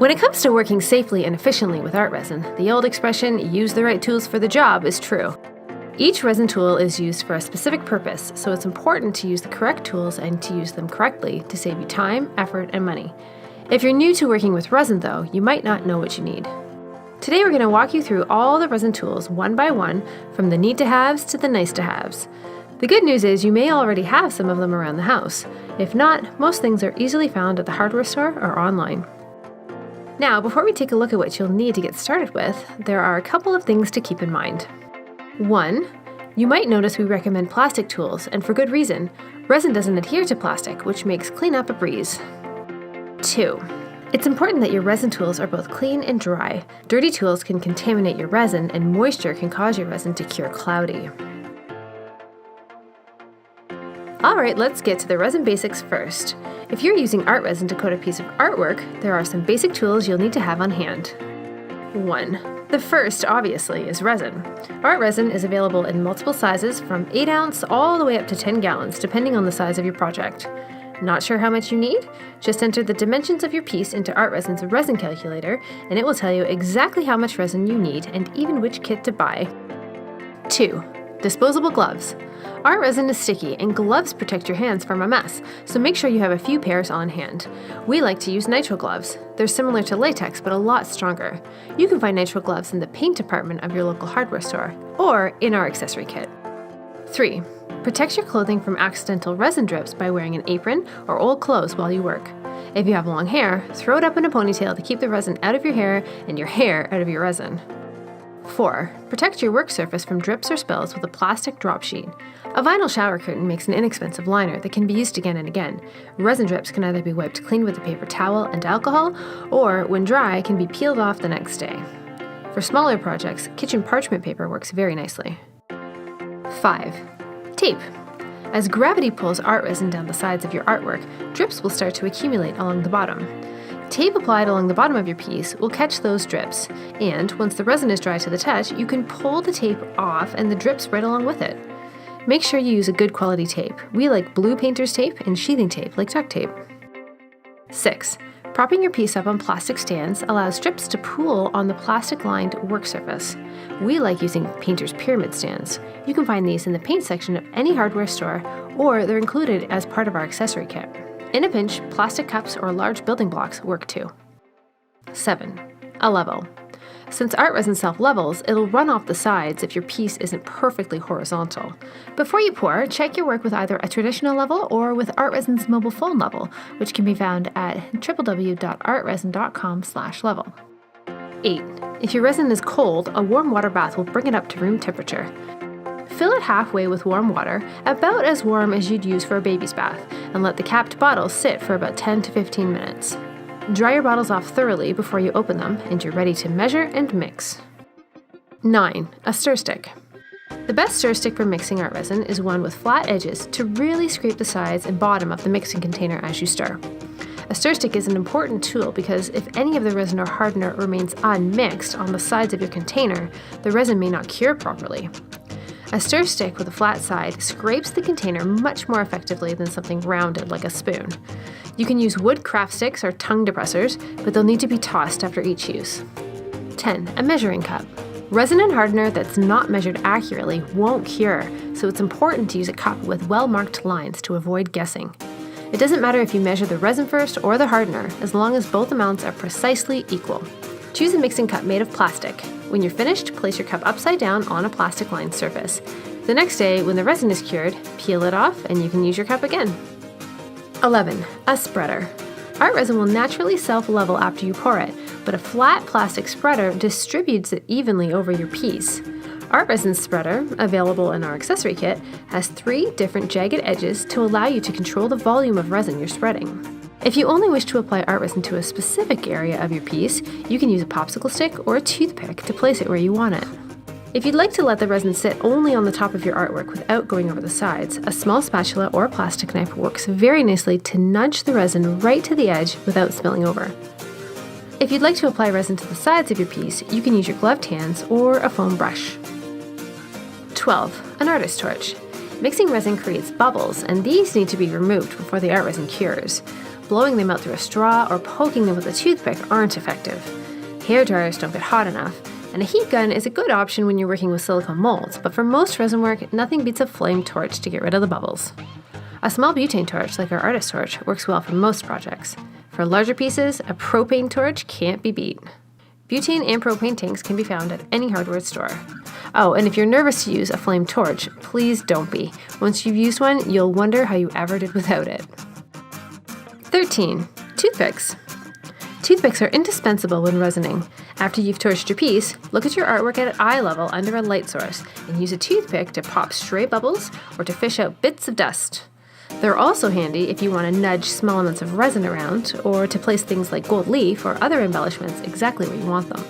When it comes to working safely and efficiently with art resin, the old expression, use the right tools for the job, is true. Each resin tool is used for a specific purpose, so it's important to use the correct tools and to use them correctly to save you time, effort, and money. If you're new to working with resin though, you might not know what you need. Today we're going to walk you through all the resin tools one by one, from the need-to-haves to the nice-to-haves. The good news is you may already have some of them around the house. If not, most things are easily found at the hardware store or online. Now, before we take a look at what you'll need to get started with, there are a couple of things to keep in mind. 1. You might notice we recommend plastic tools, and for good reason. Resin doesn't adhere to plastic, which makes cleanup a breeze. 2. It's important that your resin tools are both clean and dry. Dirty tools can contaminate your resin, and moisture can cause your resin to cure cloudy. Alright, let's get to the resin basics first. If you're using art resin to coat a piece of artwork, there are some basic tools you'll need to have on hand. 1. The first, obviously, is resin. Art resin is available in multiple sizes from 8 ounce all the way up to 10 gallons, depending on the size of your project. Not sure how much you need? Just enter the dimensions of your piece into Art Resin's resin calculator, and it will tell you exactly how much resin you need and even which kit to buy. 2. Disposable gloves. Art resin is sticky, and gloves protect your hands from a mess, so make sure you have a few pairs on hand. We like to use nitrile gloves. They're similar to latex, but a lot stronger. You can find nitrile gloves in the paint department of your local hardware store, or in our accessory kit. 3. Protect your clothing from accidental resin drips by wearing an apron or old clothes while you work. If you have long hair, throw it up in a ponytail to keep the resin out of your hair and your hair out of your resin. 4. Protect your work surface from drips or spills with a plastic drop sheet. A vinyl shower curtain makes an inexpensive liner that can be used again and again. Resin drips can either be wiped clean with a paper towel and alcohol, or, when dry, can be peeled off the next day. For smaller projects, kitchen parchment paper works very nicely. 5. Tape. As gravity pulls art resin down the sides of your artwork, drips will start to accumulate along the bottom. Tape applied along the bottom of your piece will catch those drips, and once the resin is dry to the touch, you can pull the tape off and the drips right along with it. Make sure you use a good quality tape. We like blue painter's tape and sheathing tape like duct tape. 6. Propping your piece up on plastic stands allows strips to pool on the plastic-lined work surface. We like using painter's pyramid stands. You can find these in the paint section of any hardware store, or they're included as part of our accessory kit. In a pinch, plastic cups or large building blocks work too. 7. A level. Since art resin self-levels, it'll run off the sides if your piece isn't perfectly horizontal. Before you pour, check your work with either a traditional level or with Art Resin's mobile phone level, which can be found at www.artresin.com/level. 8. If your resin is cold, a warm water bath will bring it up to room temperature. Fill it halfway with warm water, about as warm as you'd use for a baby's bath, and let the capped bottles sit for about 10 to 15 minutes. Dry your bottles off thoroughly before you open them, and you're ready to measure and mix. 9. A stir stick. The best stir stick for mixing art resin is one with flat edges to really scrape the sides and bottom of the mixing container as you stir. A stir stick is an important tool because if any of the resin or hardener remains unmixed on the sides of your container, the resin may not cure properly. A stir stick with a flat side scrapes the container much more effectively than something rounded like a spoon. You can use wood craft sticks or tongue depressors, but they'll need to be tossed after each use. 10. A measuring cup. Resin and hardener that's not measured accurately won't cure, so it's important to use a cup with well-marked lines to avoid guessing. It doesn't matter if you measure the resin first or the hardener, as long as both amounts are precisely equal. Choose a mixing cup made of plastic. When you're finished, place your cup upside down on a plastic-lined surface. The next day, when the resin is cured, peel it off and you can use your cup again. 11. A spreader. Art resin will naturally self-level after you pour it, but a flat plastic spreader distributes it evenly over your piece. Art Resin's spreader, available in our accessory kit, has 3 different jagged edges to allow you to control the volume of resin you're spreading. If you only wish to apply art resin to a specific area of your piece, you can use a popsicle stick or a toothpick to place it where you want it. If you'd like to let the resin sit only on the top of your artwork without going over the sides, a small spatula or plastic knife works very nicely to nudge the resin right to the edge without spilling over. If you'd like to apply resin to the sides of your piece, you can use your gloved hands or a foam brush. 12. An artist torch. Mixing resin creates bubbles, and these need to be removed before the art resin cures. Blowing them out through a straw or poking them with a toothpick aren't effective. Hair dryers don't get hot enough, and a heat gun is a good option when you're working with silicone molds, but for most resin work, nothing beats a flame torch to get rid of the bubbles. A small butane torch, like our artist torch, works well for most projects. For larger pieces, a propane torch can't be beat. Butane and propane tanks can be found at any hardware store. Oh, and if you're nervous to use a flame torch, please don't be. Once you've used one, you'll wonder how you ever did without it. 13. Toothpicks. Toothpicks are indispensable when resining. After you've torched your piece, look at your artwork at eye level under a light source and use a toothpick to pop stray bubbles or to fish out bits of dust. They're also handy if you want to nudge small amounts of resin around or to place things like gold leaf or other embellishments exactly where you want them.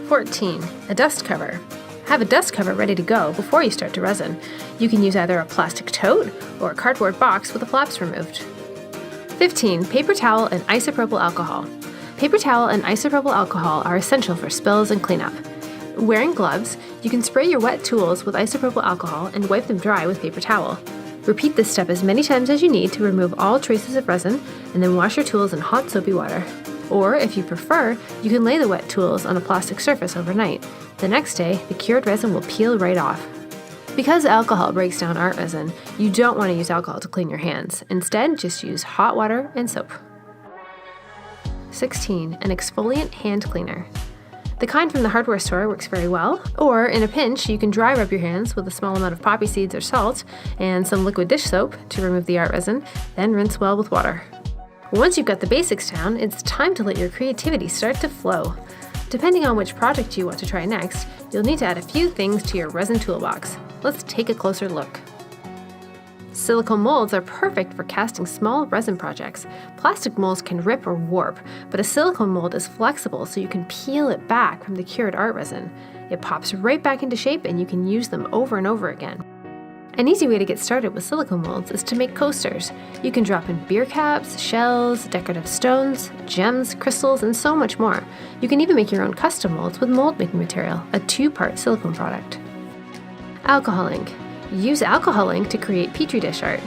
14. A dust cover. Have a dust cover ready to go before you start to resin. You can use either a plastic tote or a cardboard box with the flaps removed. 15. Paper towel and isopropyl alcohol. Paper towel and isopropyl alcohol are essential for spills and cleanup. Wearing gloves, you can spray your wet tools with isopropyl alcohol and wipe them dry with paper towel. Repeat this step as many times as you need to remove all traces of resin, and then wash your tools in hot soapy water. Or, if you prefer, you can lay the wet tools on a plastic surface overnight. The next day, the cured resin will peel right off. Because alcohol breaks down art resin, you don't want to use alcohol to clean your hands. Instead, just use hot water and soap. 16. An exfoliant hand cleaner. The kind from the hardware store works very well, or in a pinch, you can dry rub your hands with a small amount of poppy seeds or salt and some liquid dish soap to remove the art resin, then rinse well with water. Once you've got the basics down, it's time to let your creativity start to flow. Depending on which project you want to try next, you'll need to add a few things to your resin toolbox. Let's take a closer look. Silicone molds are perfect for casting small resin projects. Plastic molds can rip or warp, but a silicone mold is flexible so you can peel it back from the cured art resin. It pops right back into shape and you can use them over and over again. An easy way to get started with silicone molds is to make coasters. You can drop in beer caps, shells, decorative stones, gems, crystals, and so much more. You can even make your own custom molds with mold making material, a 2-part silicone product. Alcohol ink. Use alcohol ink to create petri dish art.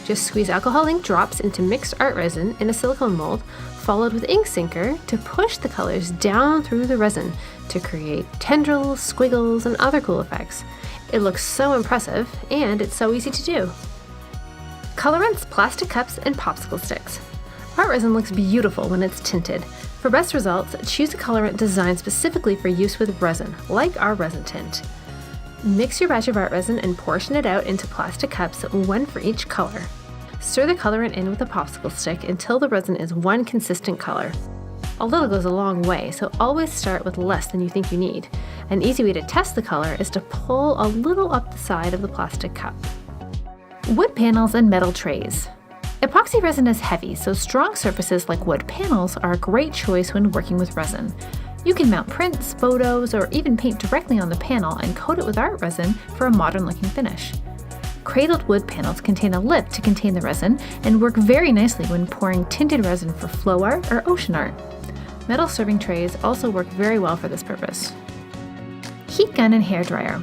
Just squeeze alcohol ink drops into mixed art resin in a silicone mold, followed with ink sinker to push the colors down through the resin to create tendrils, squiggles, and other cool effects. It looks so impressive, and it's so easy to do. Colorants, plastic cups, and popsicle sticks. Art resin looks beautiful when it's tinted. For best results, choose a colorant designed specifically for use with resin, like our resin tint. Mix your batch of art resin and portion it out into plastic cups, one for each color. Stir the colorant in with a popsicle stick until the resin is one consistent color. A little goes a long way, so always start with less than you think you need. An easy way to test the color is to pull a little up the side of the plastic cup. Wood panels and metal trays. Epoxy resin is heavy, so strong surfaces like wood panels are a great choice when working with resin. You can mount prints, photos, or even paint directly on the panel and coat it with art resin for a modern-looking finish. Cradled wood panels contain a lip to contain the resin and work very nicely when pouring tinted resin for flow art or ocean art. Metal serving trays also work very well for this purpose. Heat gun and hair dryer.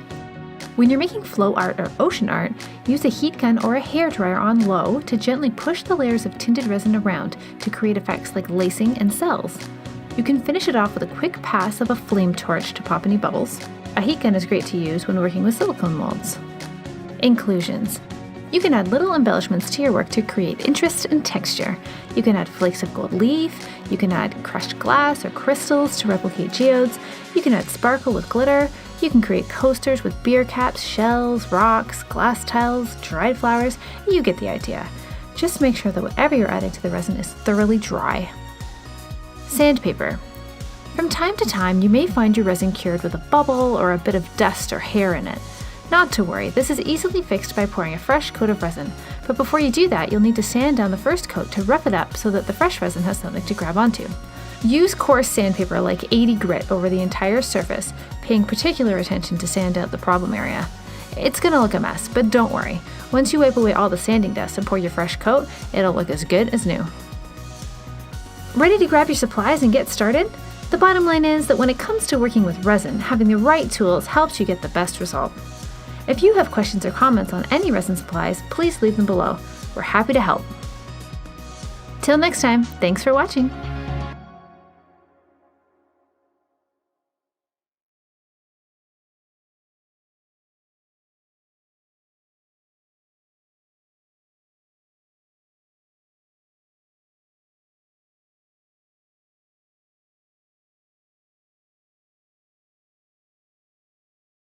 When you're making flow art or ocean art, use a heat gun or a hair dryer on low to gently push the layers of tinted resin around to create effects like lacing and cells. You can finish it off with a quick pass of a flame torch to pop any bubbles. A heat gun is great to use when working with silicone molds. Inclusions. You can add little embellishments to your work to create interest and texture. You can add flakes of gold leaf, you can add crushed glass or crystals to replicate geodes, you can add sparkle with glitter, you can create coasters with beer caps, shells, rocks, glass tiles, dried flowers. You get the idea. Just make sure that whatever you're adding to the resin is thoroughly dry. Sandpaper. From time to time, you may find your resin cured with a bubble or a bit of dust or hair in it. Not to worry, this is easily fixed by pouring a fresh coat of resin, but before you do that, you'll need to sand down the first coat to rough it up so that the fresh resin has something to grab onto. Use coarse sandpaper like 80 grit over the entire surface, paying particular attention to sand out the problem area. It's gonna look a mess, but don't worry. Once you wipe away all the sanding dust and pour your fresh coat, it'll look as good as new. Ready to grab your supplies and get started? The bottom line is that when it comes to working with resin, having the right tools helps you get the best result. If you have questions or comments on any resin supplies, please leave them below. We're happy to help. Till next time, thanks for watching.